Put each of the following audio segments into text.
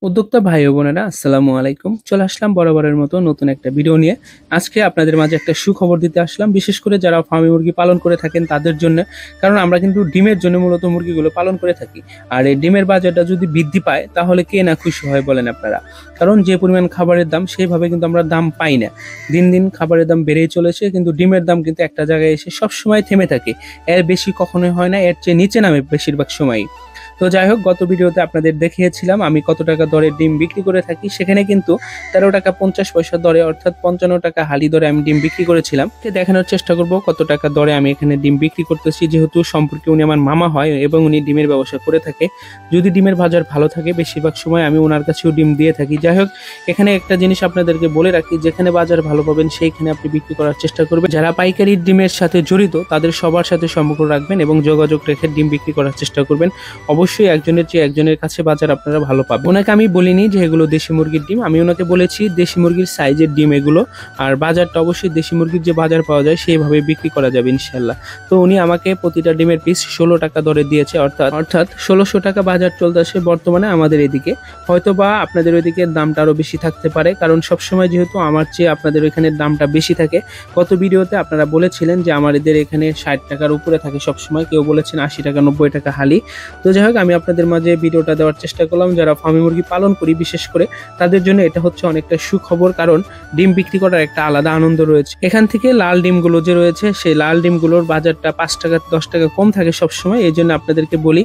উদ্যোক্তা ভাই ও বোনেরা আসসালামু আলাইকুম। চলে আসলাম বরাবরের মতো নতুন একটা ভিডিও নিয়ে। আজকে আপনাদের মাঝে একটা সুখবর দিতে আসলাম, বিশেষ করে যারা ফার্মি মুরগি পালন করে থাকেন তাদের জন্য। কারণ আমরা কিন্তু ডিমের জন্য মূলত মুরগিগুলো পালন করে থাকি। আর এই ডিমের বাজারটা যদি বৃদ্ধি পায় তাহলে কে না খুশি হয় বলেন আপনারা। কারণ যে পরিমাণ খাবারের দাম সেইভাবে কিন্তু আমরা দাম পাই না। দিন দিন খাবারের দাম বেড়েই চলেছে, কিন্তু ডিমের দাম কিন্তু একটা জায়গায় এসে সবসময় থেমে থাকে। এর বেশি কখনোই হয় না, এর চেয়ে নিচে নামে বেশিরভাগ সময়ই। তো যাই হোক, গত ভিডিওতে আপনাদের দেখিয়েছিলাম আমি কত টাকা দরে ডিম বিক্রি করে থাকি। সেখানে কিন্তু 13 টাকা 50 পয়সা দরে, অর্থাৎ 55 টাকা হালি দরে আমি ডিম বিক্রি করেছিলাম। দেখানোর চেষ্টা করব কত টাকা দরে আমি এখানে ডিম বিক্রি করতেছি, যেহেতু সম্পর্কে উনি আমার মামা হয় এবং উনি ডিমের ব্যবসা করে থাকে। যদি ডিমের বাজার ভালো থাকে বেশিরভাগ সময় আমি ওনার কাছেও ডিম দিয়ে থাকি। যাই হোক, এখানে একটা জিনিস আপনাদেরকে বলে রাখি, যেখানে বাজার ভালো পাবেন সেইখানে আপনি বিক্রি করার চেষ্টা করবেন। যারা পাইকারি ডিমের সাথে জড়িত তাদের সবার সাথে সম্পর্ক রাখবেন এবং যোগাযোগ রেখে ডিম বিক্রি করার চেষ্টা করবেন। অবশ্যই একজনের চেয়ে একজনের কাছে বাজার আপনারা ভালো পাবেন। ওনাকে আমি বলিনি যে এগুলো দেশি মুরগির ডিম, আমি ওনাকে বলেছি দেশি মুরগির সাইজের ডিম এগুলো। আর বাজারটা অবশ্যই দেশি মুরগির যে বাজার পাওয়া যায় সেইভাবে বিক্রি করা যাবে ইনশাল্লাহ। তো উনি আমাকে প্রতিটা ডিমের পিস 16 টাকা দরে দিয়েছে, অর্থাৎ 1600 টাকা বাজার চলতেছে বর্তমানে আমাদের এদিকে। হয়তো বা আপনাদের ওইদিকে দামটা আরো বেশি থাকতে পারে, কারণ সবসময় যেহেতু আমার চেয়ে আপনাদের ওইখানে দামটা বেশি থাকে। গত ভিডিওতে আপনারা বলেছিলেন যে আমাদের এখানে 60 টাকার উপরে থাকে সবসময়, কেউ বলেছেন 80 টাকা 90 টাকা হালি। তো যাই হোক, আমি আপনাদের মাঝে ভিডিওটা দেওয়ার চেষ্টা করলাম। যারা ফার্মি মুরগি পালন করি বিশেষ করে তাদের জন্য এটা হচ্ছে অনেকটা সুখবর, কারণ ডিম বিক্রি করার একটা আলাদা আনন্দ রয়েছে। এখান থেকে লাল ডিমগুলো যে রয়েছে সেই লাল ডিমগুলোর বাজারটা 5 টাকা 10 টাকা কম থাকে সবসময়। এই জন্য আপনাদেরকে বলি,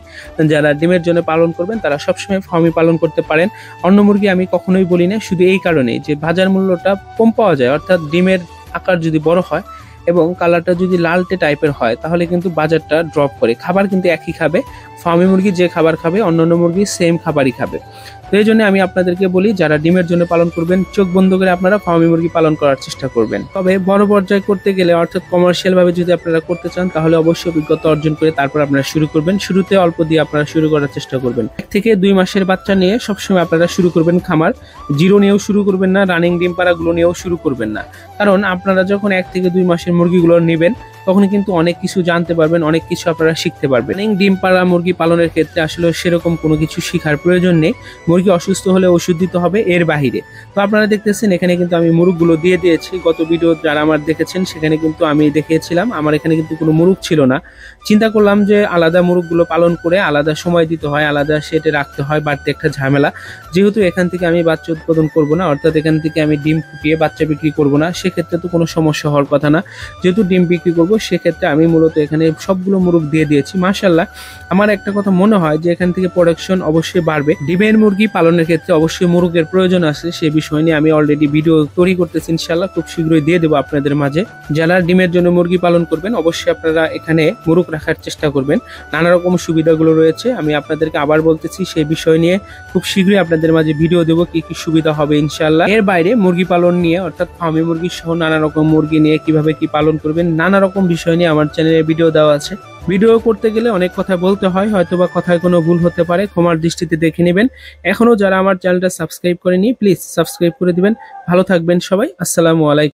যারা ডিমের জন্য পালন করবেন তারা সবসময় ফার্মি পালন করতে পারেন। অন্য মুরগি আমি কখনোই বলি না, শুধু এই কারণেই যে বাজার মূল্যটা কম পাওয়া যায়। অর্থাৎ ডিমের আকার যদি বড় হয় এবং কালারটা যদি লালটে টাইপের হয় তাহলে কিন্তু বাজারটা ড্রপ করে। খাবার কিন্তু একই খাবে, ফার্মি মুরগি যে খাবার খাবে অন্যান্য মুরগি সেম খাবারই খাবে। তো এই জন্য আমি আপনাদেরকে বলি, যারা ডিমের জন্য পালন করবেন চোখ বন্ধ করে আপনারা ফার্মি মুরগি পালন করার চেষ্টা করবেন। তবে বড় পর্যায়ে করতে গেলে, অর্থাৎ কমার্শিয়াল ভাবে যদি আপনারা করতে চান তাহলে অবশ্যই অভিজ্ঞতা অর্জন করে তারপর আপনারা শুরু করবেন। শুরুতে অল্প দিয়ে আপনারা শুরু করার চেষ্টা করবেন। 1 থেকে 2 মাসের বাচ্চা নিয়ে সবসময় আপনারা শুরু করবেন খামার। জিরো নিয়েও শুরু করবেন না, রানিং ডিম পাড়াগুলো নিয়েও শুরু করবেন না। কারণ আপনারা যখন 1 থেকে 2 মাসের মুরগিগুলো নেবেন তখন কিন্তু অনেক কিছু জানতে পারবেন, অনেক কিছু আপনারা শিখতে পারবেন। ডিম পাড়া মুরগি পালনের ক্ষেত্রে আসলে সেরকম কোনো কিছু শেখার প্রয়োজন নেই। মুরগি অসুস্থ হলে ওষুধ দিতে হবে, এর বাহিরে। তো আপনারা দেখতেছেন এখানে কিন্তু আমি মুরগগুলো দিয়ে দিয়েছি। গত ভিডিও যারা আমার দেখেছেন সেখানে কিন্তু আমি দেখিয়েছিলাম আমার এখানে কিন্তু কোনো মুরগ ছিল না। চিন্তা করলাম যে আলাদা মুরগগুলো পালন করে আলাদা সময় দিতে হয়, আলাদা সেটে রাখতে হয়, বাড়তি একটা ঝামেলা। যেহেতু এখান থেকে আমি বাচ্চা উৎপাদন করব না, অর্থাৎ এখান থেকে আমি ডিম ফুটিয়ে বাচ্চা বিক্রি করব না, সেক্ষেত্রে তো কোনো সমস্যা হওয়ার কথা না। যেহেতু ডিম বিক্রি করব সেক্ষেত্রে আমি মূলত এখানে সবগুলো মুরগ দিয়ে দিয়েছি। মাশাআল্লাহ, আমার একটা কথা মনে হয় যে এখান থেকে প্রোডাকশন অবশ্যই বাড়বে। ডিমের মুরগি পালনের ক্ষেত্রে অবশ্যই মুরগের প্রয়োজন আছে, সে বিষয় নিয়ে আমি অলরেডি ভিডিও তৈরি করতেছি, ইনশাআল্লাহ খুব শীঘ্রই দিয়ে দেবো আপনাদের মাঝে। যারা ডিমের জন্য মুরগি পালন করবেন অবশ্যই আপনারা এখানে মুরগ রাখার চেষ্টা করবেন। নানা রকম সুবিধাগুলো রয়েছে, আমি আপনাদেরকে আবার বলতেছি, সেই বিষয় নিয়ে খুব শীঘ্রই আপনাদের মাঝে ভিডিও দেবো কি কি সুবিধা হবে ইনশাআল্লাহ। এর বাইরে মুরগি পালন নিয়ে, অর্থাৎ ফার্মি মুরগি সহ নানা রকম মুরগি নিয়ে কিভাবে কি পালন করবেন নানা রকম বিষয় নিয়ে আমার চ্যানেলে ভিডিও দেওয়া আছে। ভিডিও করতে গেলে অনেক কথা বলতে হয়, হয়তোবা কথায় কোনো ভুল হতে পারে, ক্ষমার দৃষ্টিতে দেখে নেবেন। এখনো যারা আমার চ্যানেলটা সাবস্ক্রাইব করেনি প্লিজ সাবস্ক্রাইব করে দিবেন। ভালো থাকবেন সবাই, আসসালামু আলাইকুম।